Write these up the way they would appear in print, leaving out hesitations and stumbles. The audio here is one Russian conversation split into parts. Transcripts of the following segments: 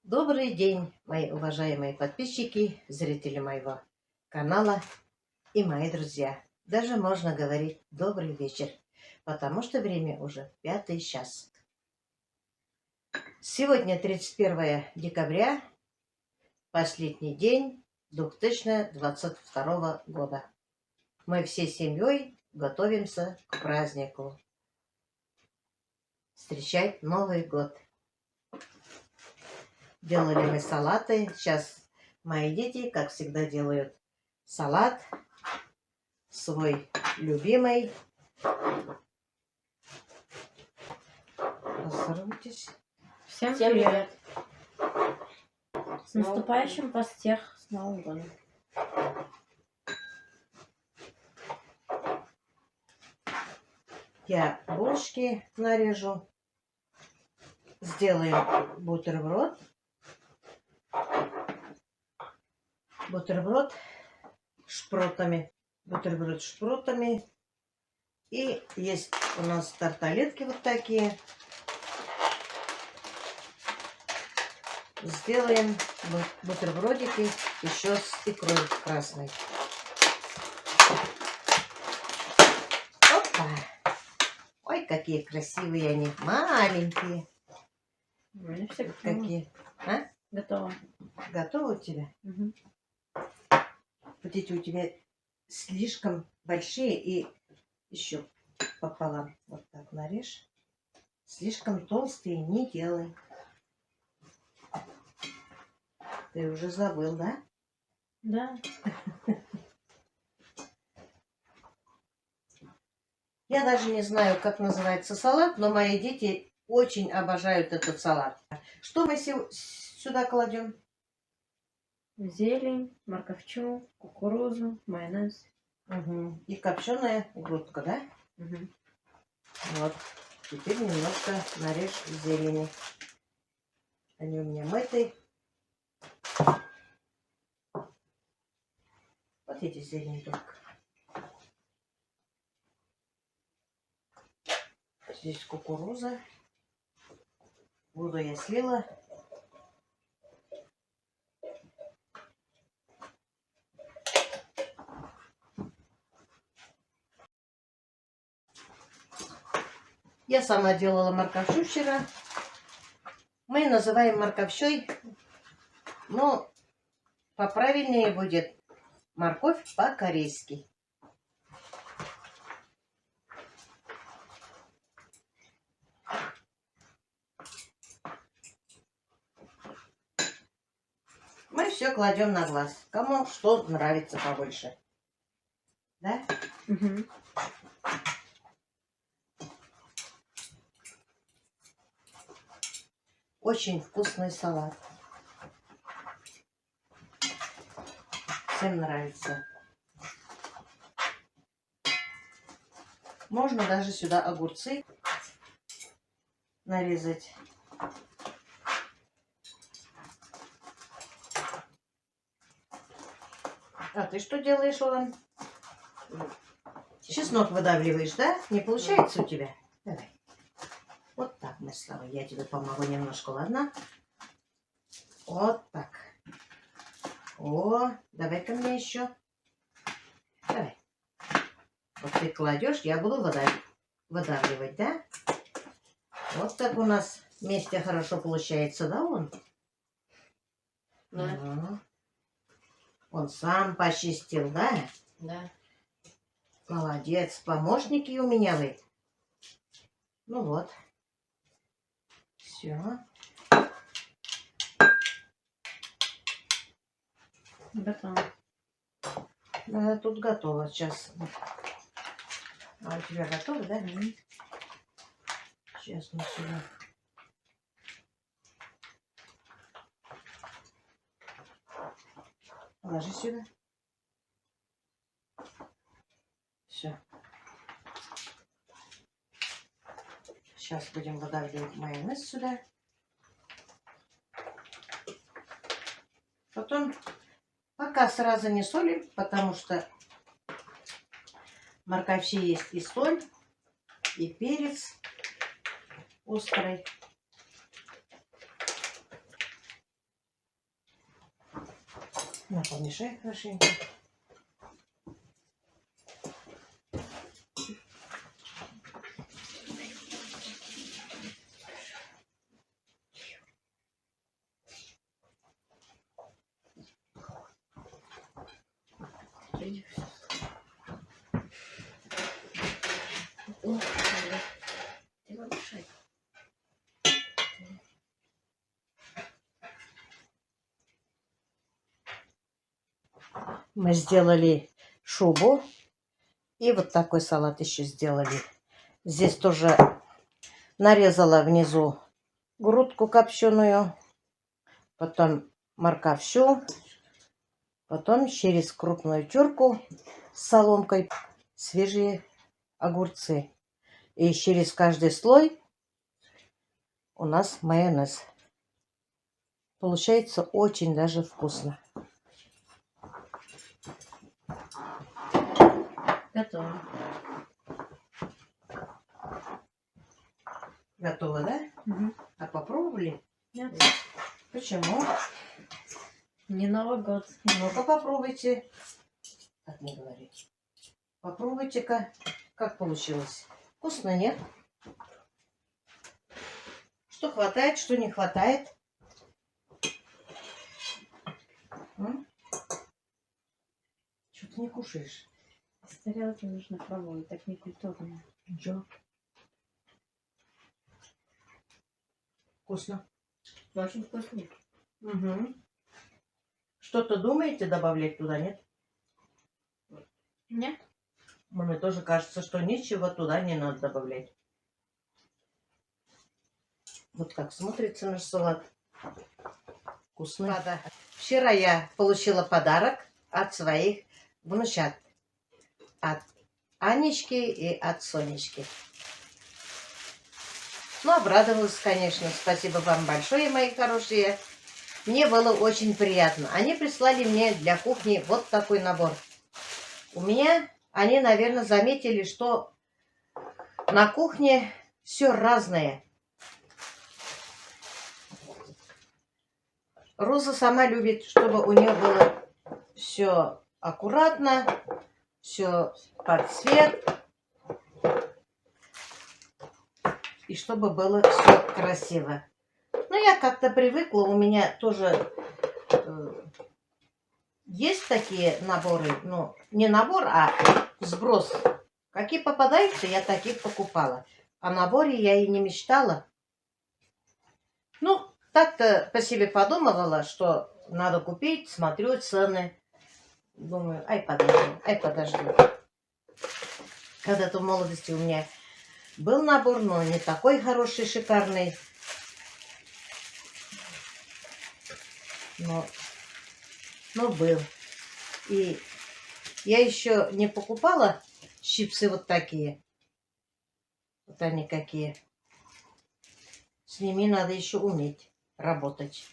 Добрый день, мои уважаемые подписчики, зрители моего канала и мои друзья. Даже можно говорить добрый вечер, потому что время уже 5 час. Сегодня 31 декабря, последний день 2022 года. Мы всей семьей готовимся к празднику, встречать Новый год. Делали мы салаты. Сейчас мои дети, как всегда, делают салат свой любимый. Поздоровайтесь. Всем привет! С наступающим вас всех с Новым годом! Я булочки нарежу. Сделаем бутерброд. Бутерброд с шпротами. Бутерброд с шпротами. И есть у нас тарталетки вот такие. Сделаем бутербродики еще с икрой красной. Опа! Ой, какие красивые они. Маленькие. Ну, все Какие? А? готово. Готовы у тебя? Угу. Вот эти у тебя слишком большие и еще пополам. Вот так нарежь. Слишком толстые не делай. Ты уже забыл, да? Да. Я даже не знаю, как называется салат, но мои дети очень обожают этот салат. Что мы сюда кладем? Зелень, морковчу, кукурузу, майонез. Угу. И копченая грудка, да? Угу. Вот. Теперь немножко нарежь зелени. Они у меня мытые. Вот эти зелени только. Здесь кукуруза. Воду я слила. Я сама делала морковщу вчера. Мы называем морковщой, но поправильнее будет морковь по-корейски. Мы все кладем на глаз. Кому что нравится побольше. Да? Угу. Очень вкусный салат. Всем нравится. Можно даже сюда огурцы нарезать. А ты что делаешь, Олан? Чеснок выдавливаешь, да? Не получается у тебя? Давай. Вот так, моя Слава. Я тебе помогу немножко, ладно? Вот так. О, давай-ка мне еще. Давай. Вот ты кладешь, я буду выдавливать, да? Вот так у нас вместе хорошо получается, да, он? Да. Ага. Он сам почистил, да? Да. Молодец. Помощники у меня вы. Ну вот. Все. Готово. Да, тут готово сейчас. А у тебя готово, да? Сейчас мы сюда. Ложи сюда. Все. Сейчас будем выдавливать майонез сюда. Потом пока сразу не солим, потому что в моркови есть и соль, и перец острый. Ну, помешай хорошенько. Ох, ты мешай. Мы сделали шубу. И вот такой салат еще сделали. Здесь тоже нарезала внизу грудку копченую. Потом морковь, потом через крупную терку с соломкой свежие огурцы. И через каждый слой у нас майонез. Получается очень даже вкусно. Готово. Готово, да? Угу. А попробовали? Нет. Почему? Не Новый год. Ну-ка попробуйте. Так не говори. Попробуйте-ка, как получилось. Вкусно, нет? Что хватает, что не хватает? Что ты не кушаешь? С тарелки нужно пробовать, так не культурно. Ничего. Вкусно. Очень вкусно. Угу. Что-то думаете добавлять туда, нет? Нет? Мне тоже кажется, что ничего туда не надо добавлять. Вот как смотрится наш салат. Вкусный. Вчера я получила подарок от своих внучат. От Анечки и от Сонечки. Ну, обрадовалась, конечно. Спасибо вам большое, мои хорошие. Мне было очень приятно. Они прислали мне для кухни вот такой набор. У меня они, наверное, заметили, что на кухне все разное. Роза сама любит, чтобы у нее было все аккуратно, все под цвет. И чтобы было все красиво. Ну, я как-то привыкла, у меня тоже есть такие наборы, ну, не набор, а сброс. Какие попадаются, я таких покупала. О наборе я и не мечтала. Ну, так-то по себе подумывала, что надо купить, смотрю цены. Думаю, ай, подожди. Когда-то в молодости у меня был набор, но не такой хороший, шикарный. Но был. И я еще не покупала чипсы вот такие. Вот они какие. С ними надо еще уметь работать.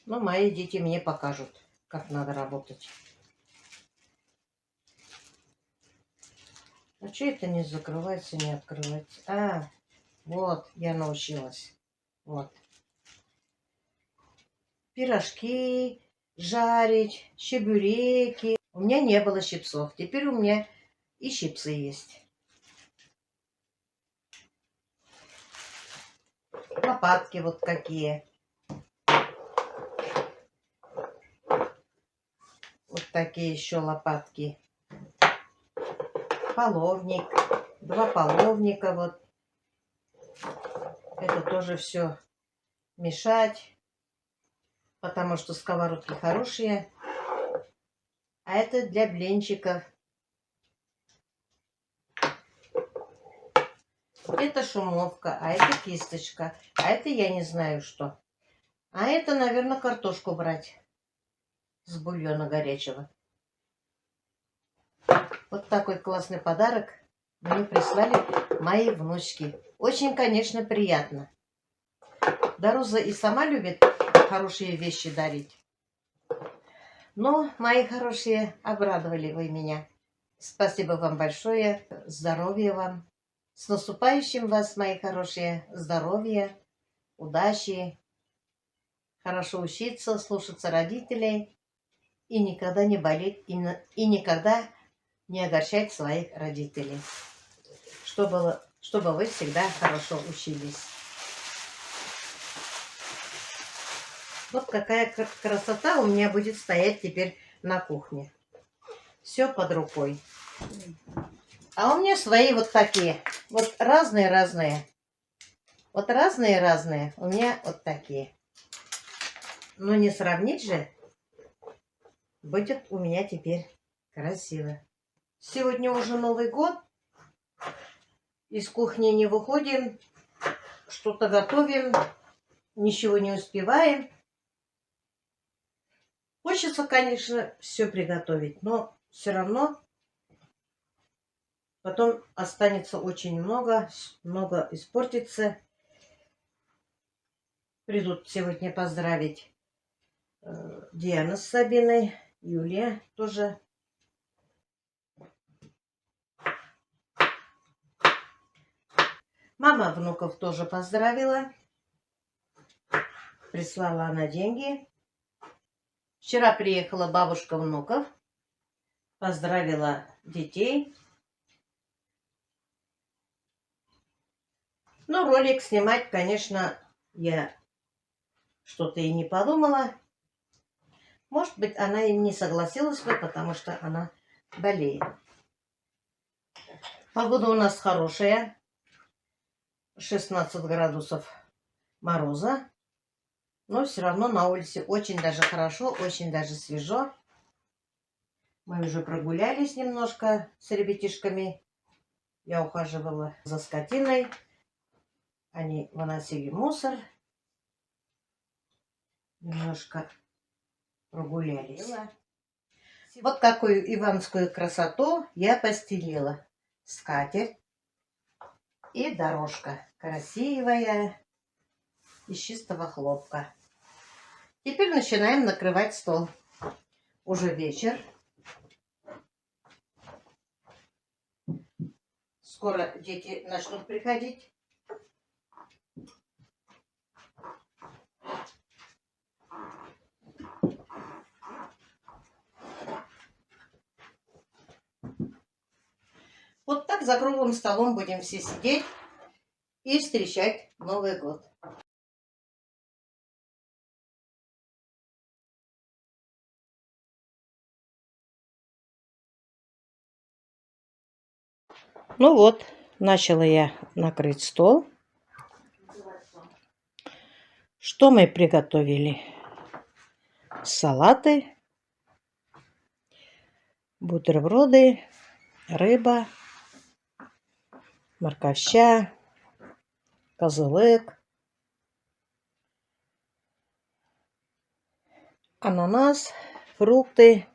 Но мои дети мне покажут, как надо работать. А что это не закрывается, не открывается? А, вот, я научилась. Вот. Пирожки жарить, чебуреки. У меня не было чипсов. Теперь у меня и чипсы есть. Лопатки вот какие. Вот такие еще лопатки. Половник. 2 половника вот. Это тоже все мешать. Потому что сковородки хорошие. А это для блинчиков. Это шумовка, а это кисточка. А это я не знаю что. А это, наверное, картошку брать. С бульона горячего. Вот такой классный подарок мне прислали мои внучки. Очень, конечно, приятно. Да, Роза и сама любит хорошие вещи дарить. Но, мои хорошие, обрадовали вы меня. Спасибо вам большое. Здоровья вам. С наступающим вас, мои хорошие. Здоровья, удачи, хорошо учиться, слушаться родителей и никогда не болеть, и никогда не огорчать своих родителей. Чтобы вы всегда хорошо учились. Вот какая красота у меня будет стоять теперь на кухне. Все под рукой. А у меня свои вот такие. Вот разные-разные. Вот разные-разные. У меня вот такие. Но не сравнить же. Будет у меня теперь красиво. Сегодня уже Новый год. Из кухни не выходим. Что-то готовим. Ничего не успеваем. Хочется, конечно, все приготовить. Но все равно потом останется очень много испортится. Придут сегодня поздравить Диана с Сабиной, Юлия тоже. Мама внуков тоже поздравила. Прислала она деньги. Вчера приехала бабушка внуков. Поздравила детей. Ну, ролик снимать, конечно, я что-то и не подумала. Может быть, она и не согласилась бы, потому что она болеет. Погода у нас хорошая. 16 градусов мороза. Но все равно на улице очень даже хорошо, очень даже свежо. Мы уже прогулялись немножко с ребятишками. Я ухаживала за скотиной. Они выносили мусор. Немножко прогулялись. Вот какую иванскую красоту я постелила. Скатерть и дорожка красивая, из чистого хлопка. Теперь начинаем накрывать стол. Уже вечер. Скоро дети начнут приходить. Вот так за круглым столом будем все сидеть и встречать Новый год. Ну вот, начала я накрыть стол. Что мы приготовили? Салаты, бутерброды, рыба, морковща, козылык, ананас, фрукты.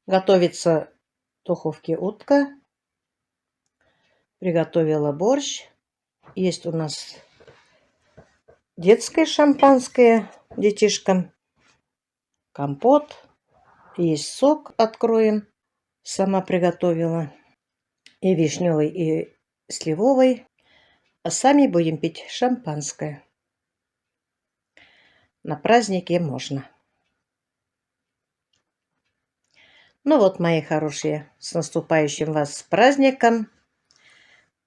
Готовится в духовке утка. Приготовила борщ. Есть у нас детское шампанское детишкам. Компот. Есть сок, откроем. Сама приготовила. И вишневый, и сливовый. А сами будем пить шампанское. На празднике можно. Ну вот, мои хорошие, с наступающим вас с праздником.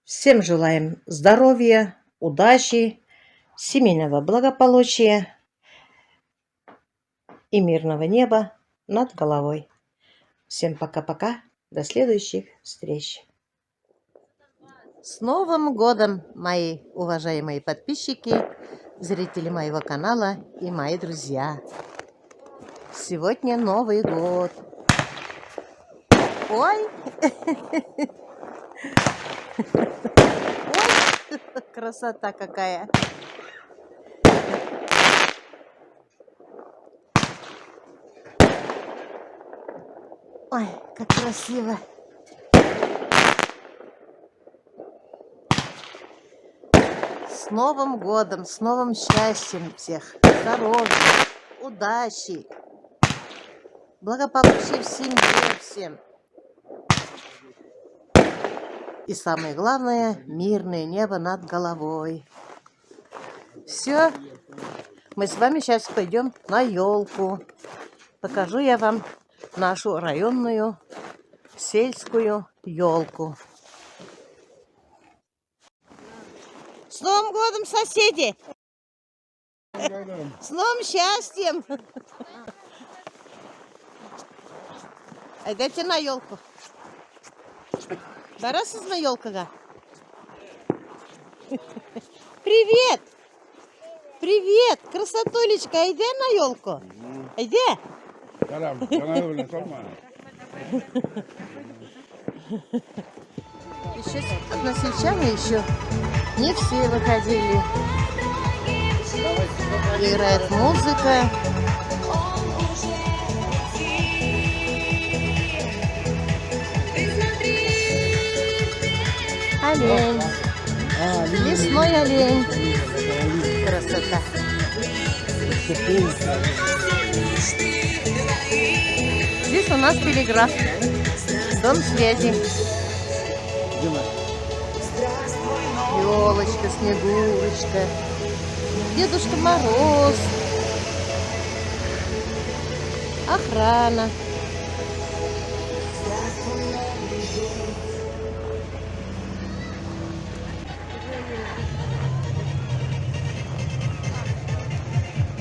Всем желаем здоровья, удачи, семейного благополучия и мирного неба над головой. Всем пока-пока. До следующих встреч. С Новым годом, мои уважаемые подписчики, зрители моего канала и мои друзья. Сегодня Новый год. Ой! Ой! Красота какая! Ой, как красиво! С Новым годом, с новым счастьем всех, здоровья, удачи, благополучия в семье всем. И самое главное, мирное небо над головой. Все. Мы с вами сейчас пойдем на елку. Покажу я вам нашу районную сельскую елку. С Новым годом, соседи! С новым счастьем! Идите на елку. Барасыз на елкага? Привет! Привет! Красотулечка, иди на елку. Иди. Еще односельчане еще не все выходили. Играет музыка. Олень. Лесной олень. Красота. Здесь у нас телеграф. Дом связи. Елочка, Снегурочка. Дедушка Мороз. Охрана.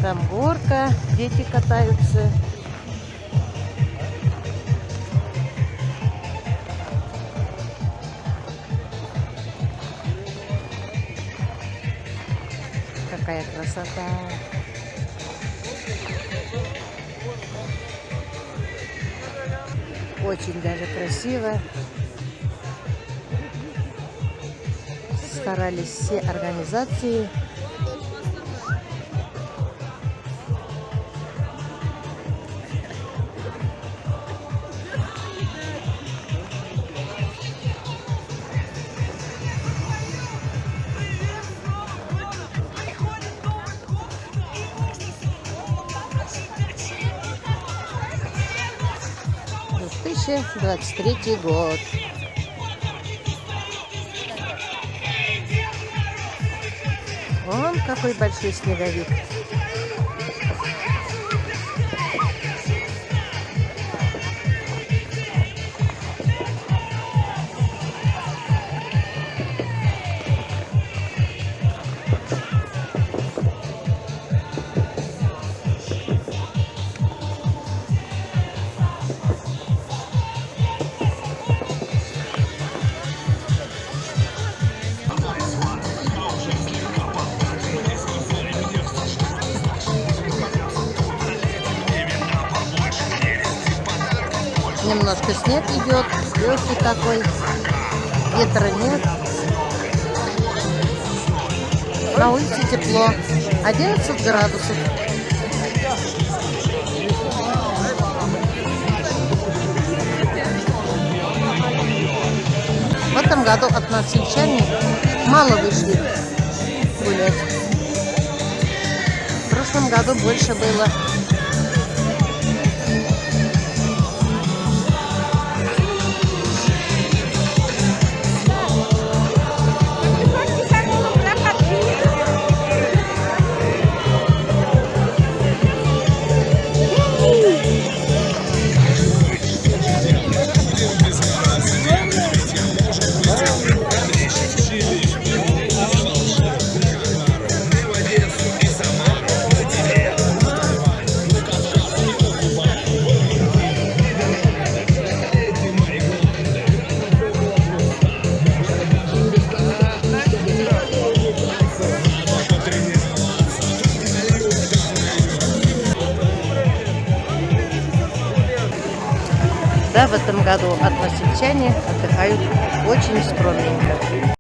Там горка, дети катаются. Какая красота! Очень даже красиво. Старались все организации. — 2023 год. Вон какой большой снеговик. Немножко снег идет, легкий такой, ветра нет. На улице тепло, 11 градусов. В этом году односельчане мало вышли гулять. В прошлом году больше было. Да, в этом году односельчане отдыхают очень скромненько.